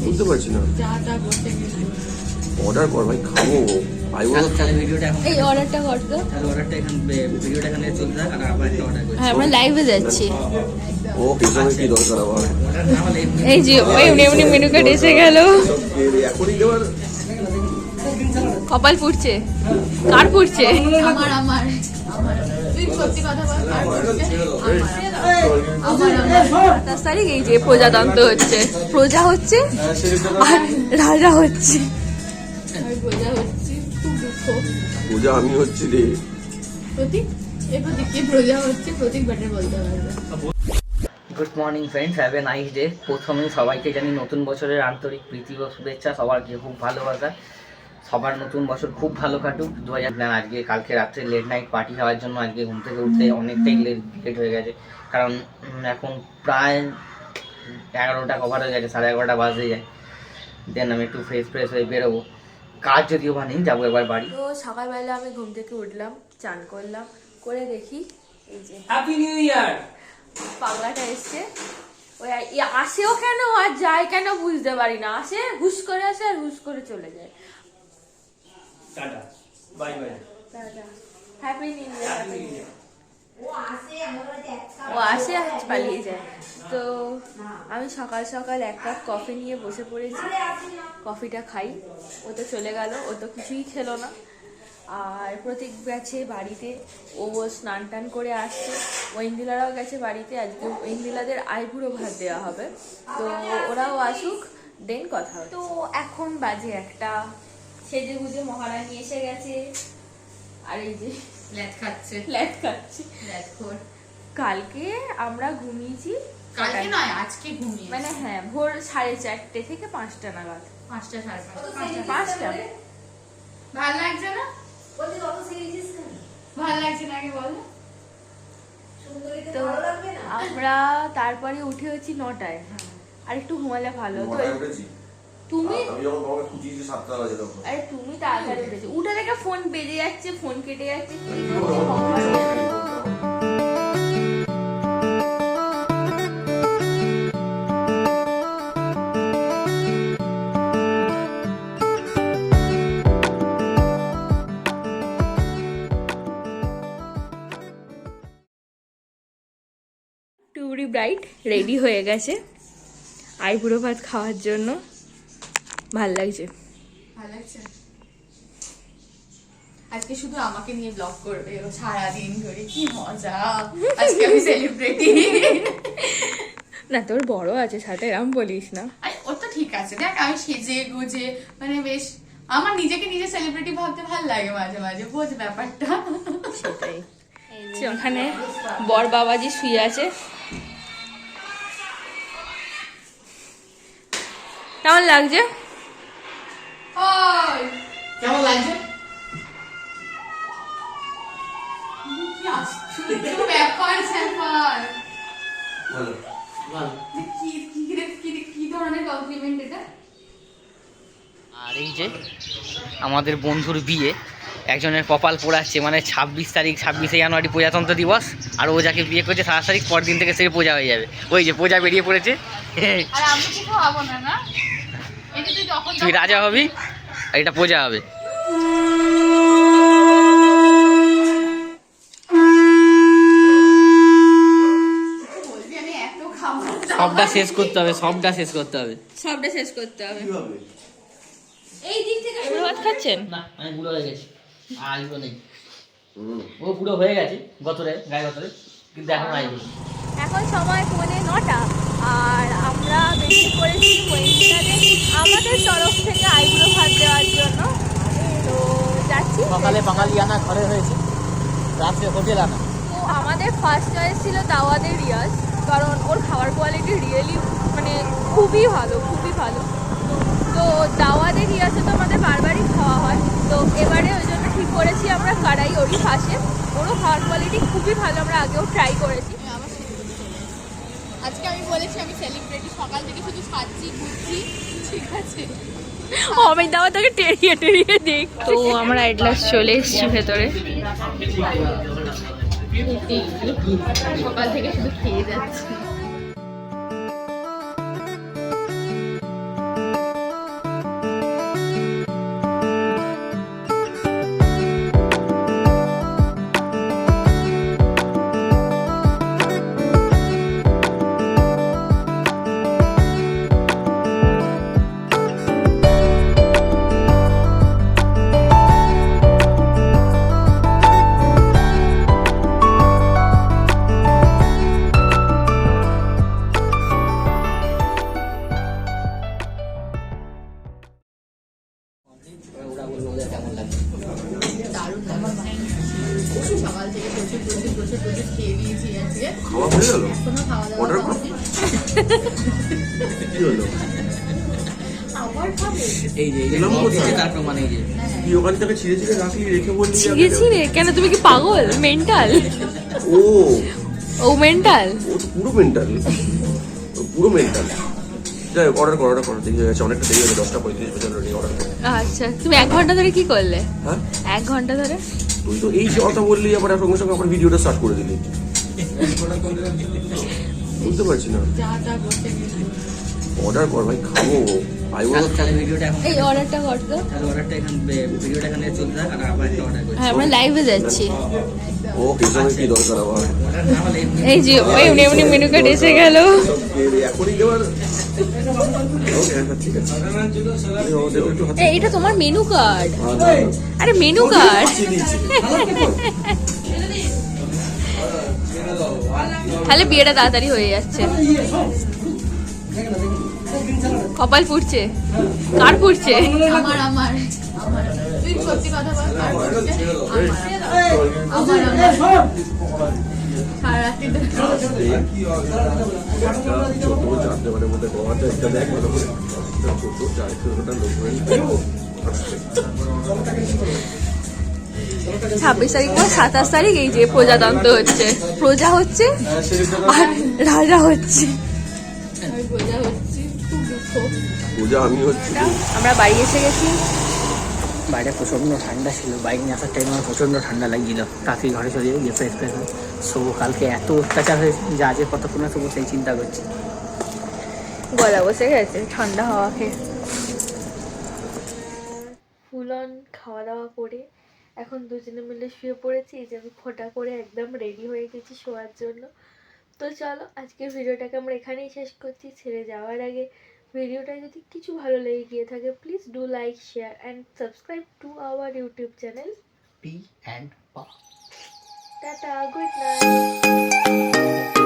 বুঝতে পারছি না। অর্ডার কর ভাই, খাবো। এই অর্ডারটা কর তো। হ্যাঁ, আমরা লাইভে যাচ্ছি। ও পেছনে কি দরকার আবার? এই যে এমনি এমনি মেনু কার্ড এসে গেল। এখনই দেওয়ার কপাল পুড়ছে। কার পুড়ছে? আমার আমার তুই সত্যি কথা বল, কার পুড়ছে? আমার 27 তারিখ এই যে প্রজাতন্ত্র হচ্ছে, প্রজা হচ্ছে আর রাজা হচ্ছে। আমি প্রজা হচ্ছি, খুব দুঃখ। পূজা আমি হচ্ছি রে। প্রতীক কি প্রজা হচ্ছে? প্রতীক ব্যাটার বলতে পারবে। Good morning friends, have a nice day. প্রথমেই সবাইকে জানি নতুন বছরের আন্তরিক প্রীতি ও শুভেচ্ছা। সবাইকে খুব ভালোবাসা, সবার নতুন বছর খুব ভালো কাটুক। 2000 আজকে কালকে রাত্রে লেট নাইট পার্টি হওয়ার জন্য আজকে ঘুম থেকে উঠতে অনেকটাই লেট হয়ে গেছে, কারণ এখন প্রায় 11টা কভার হয়ে গেছে, 11:30 বাজতে যায়। দেন আমি একটু ফ্রেশ হয়ে বেরোবো, কাজ যদিও বা নেই, যাবো এবার বাড়ি। তো সকালবেলা আমি ঘুম থেকে উঠলাম, চান করলাম, করে দেখি এই যে হ্যাপি নিউ ইয়ার পাগলাটা এসছে। ওই আসেও কেন আর যায় কেন বুঝতে পারি না, আসে হুশ করে আসে আর হুশ করে চলে যায়। Tata bye bye tata, happy new year. ও আসে আর পালিয়ে যায়। তো আমি সকাল সকাল 1 কাপ কফি নিয়ে বসে পড়েছি, কফিটা খাই। ও তো চলে গেল, ও তো কিছুই খেলো না। আর প্রতীক গেছে বাড়িতে, ও স্নান টান করে আসছে। ওয়েন্দিলারাও গেছে বাড়িতে, আজকে ওয়েন্দিলাদের আইবুড়ো ভাত দেওয়া হবে, তো ওরাও আসুক, দেন কথা হবে। তো এখন বাজে 1টা, সেজে গুজে মহারানী এসে গেছে। আর এই যে ল্যাট খাচ্ছে কালকে আমরা ঘুমিয়েছি, কালকে নয় আজকে ঘুমিয়ে, মানে হ্যাঁ ভোর 4:30 থেকে 5টা নাগাদ। 5টা 5টা ভালো লাগছে না? ভালো লাগছে না, আগে বল। তো আমরা তারপরে উঠে হচ্ছি 9টায়, আর একটু ঘুমালে ভালো হতো। তুমি আরে তুমি তাড়াতাড়ি উঠেছো, উঠে দেখে ফোন বেজে যাচ্ছে, ফোন কেটে যাচ্ছে। টুরি ব্রাইট রেডি হয়ে গেছে আইবুড়ো ভাত খাওয়ার জন্য। ভাল লাগছে? আজকে শুধু আমাকে নিয়ে ব্লগ করবে ও সারাদিন ধরে, কি মজা। আজকে আমি সেলিব্রিটি। না তোর বড় আছে সাথে, এরম বলিস না। ওর তো ঠিক আছে, দেখ আমি সেজে গুজে মানে বেশ, আমার নিজেকে নিজে সেলিব্রিটি ভাবতে ভালো লাগে মাঝে মাঝে, বোঝ ব্যাপারটা। সেটাই। ওখানে বর বাবাজি শুয়ে আছে। কেমন লাগছে? কেমন লাগছে? ব্যাপার স্যাপার কি ধরনের কমপ্লিমেন্ট এটা? আর এই যে আমাদের বন্ধুর বিয়ে, একজনের কপাল পোড়াচ্ছে, মানে 26 জানুয়ারি প্রজাতন্ত্র দিবস, আর ও যাকে বিয়ে করছে 7 তারিখ, পরের দিন থেকে সে পূজা হয়ে যাবে। ওই যে পূজা বেরিয়ে পড়েছে। আর আমি কি খাওয়াবো না? না, এটা তুই যখন তুই রাজা হবি আর এটা পূজা হবে। সবটা শেষ করতে হবে। এই দিক থেকে ভাত খাচ্ছেন? না আমি বুড়ো হয়ে গেছি, আইবো নেই। ও বুড়ো হয়ে গেছে গায়ে গতরে, কিন্তু এখন আইবো। এখন সময় 9:15, আর আমরা বেশি করেছি আমাদের তরফ থেকে আইবুড়ো ভাত দেওয়ার জন্য। তো যাচ্ছি, সকালে বাঙালি আনা ঘরে হয়েছে, রাত্রে হোটেল আনা। তো আমাদের ফার্স্ট চয়েস ছিল দাওয়াদের রিয়াজ, কারণ ওর খাবার কোয়ালিটি রিয়েলি মানে খুবই ভালো। তো দাওয়াদের রিয়াজে তো আমাদের বারবারই খাওয়া হয়, তো এবারে ওই জন্য ঠিক করেছি আমরা কারাই ওরই পাশে। ওরও খাবার কোয়ালিটি খুবই ভালো, আমরা আগেও ট্রাই করেছি। আজকে আমি বলেছি আমি সেলিব্রিটি, সকাল থেকে শুধু খাচ্ছি ঘুরছি, ঠিক আছে? আমি দাওয়া তোকে টেরিয়ে দেখ। তো আমরা এটলাস চলে এসেছি ভেতরে। সকাল থেকে শুধু খেয়ে যাচ্ছি। খেয়ে দিয়েছি আজকে। খাওয়া হয়ে গেল? এখনো খাওয়া দাওয়া অর্ডার হয়নি। কি হলো? আবার খাবে? এই যে এরকম করছে? তার প্রমাণ এই যে কি ওখান থেকে ছিঁড়ে ছিঁড়ে রাখলি, রেখে বললি? ছিঁড়েছি রে, কেন তুমি কি পাগল মেন্টাল? ও ও মেন্টাল। ও তো পুরো মেন্টাল, পুরো মেন্টাল। যাই হোক, অর্ডার করো, দেরি হয়ে গেছে, অনেকটা দেরি হয়ে গেছে, 10:35 পর্যন্ত অর্ডার করো। আচ্ছা, তুমি 1 ঘন্টা ধরে কি করলে? হ্যাঁ, 1 ঘন্টা ধরে? তুই তো এই যে কথা বললি, আবার সঙ্গে সঙ্গে আবার ভিডিওটা স্টার্ট করে দিলি। বুঝতে পারছি না। যা তা করতে গেছি। অর্ডার কর ভাই, খাবো। আই বল। তাহলে ভিডিওটা এখন এই অর্ডারটা কর তো। তাহলে অর্ডারটা এখন ভিডিওটা এখানে চলতে থাক আর আবার একটা অর্ডার করি। হ্যাঁ, আমরা লাইভে যাচ্ছি। ও পেছনে কি দরকার আবার? অর্ডার না হলে এই যে এমনি এমনি মেনু কার্ড এসে গেল। এখনই দেওয়ার? ওকে, ঠিক আছে। একটু হাতে এটা তোমার মেনু কার্ড। আরে মেনু কার্ড। দিয়েছি। তাহলে বিয়েটা তাড়াতাড়ি হয়ে যাচ্ছে। কপাল পুড়ছে। কার পুড়ছে? আমার আমার আমার তুই সত্যি কথা বল, কার করছে? আমার সারা রাত্রি ধরে ছোট জানতে মধ্যে গোয়াতে একটা দেখ ভালো করে। ছোট চারটে লোকজন 26 তারিখ পর 27 তারিখ এই যে প্রজাতন্ত্র হচ্ছে, প্রজা হচ্ছে আর রাজা হচ্ছে। আমি প্রজা হচ্ছি, খুব দুঃখ। পূজা আমি হচ্ছি। আমরা বাড়ি এসে গেছি। বাইরে প্রচণ্ড ঠান্ডা ছিল, বাইক নিয়ে আসার টাইমে আমার প্রচণ্ড ঠান্ডা লাগছিল। তাড়াতাড়ি ঘরে চলে গিয়ে ফ্রেশ ফ্রেশ শোবো। কালকে এত অত্যাচার হয়েছে যে আজকে কতক্ষণে শোবো সেই চিন্তা করছি। গলা বসে গেছে ঠান্ডা হাওয়া খেয়ে। ফুল অন খাওয়া দাওয়া করে এখন দুজনে মিলে শুয়ে পড়েছি। এই যে আমি ফোঁটা করে একদম রেডি হয়ে গেছি শোয়ার জন্য। তো চলো আজকের ভিডিওটাকে আমরা এখানেই শেষ করছি। ছেড়ে যাওয়ার আগে ভিডিওটা যদি কিছু ভালো লেগে গিয়ে থাকে, please do like, share and subscribe to our YouTube channel p&pa। Tata, good night.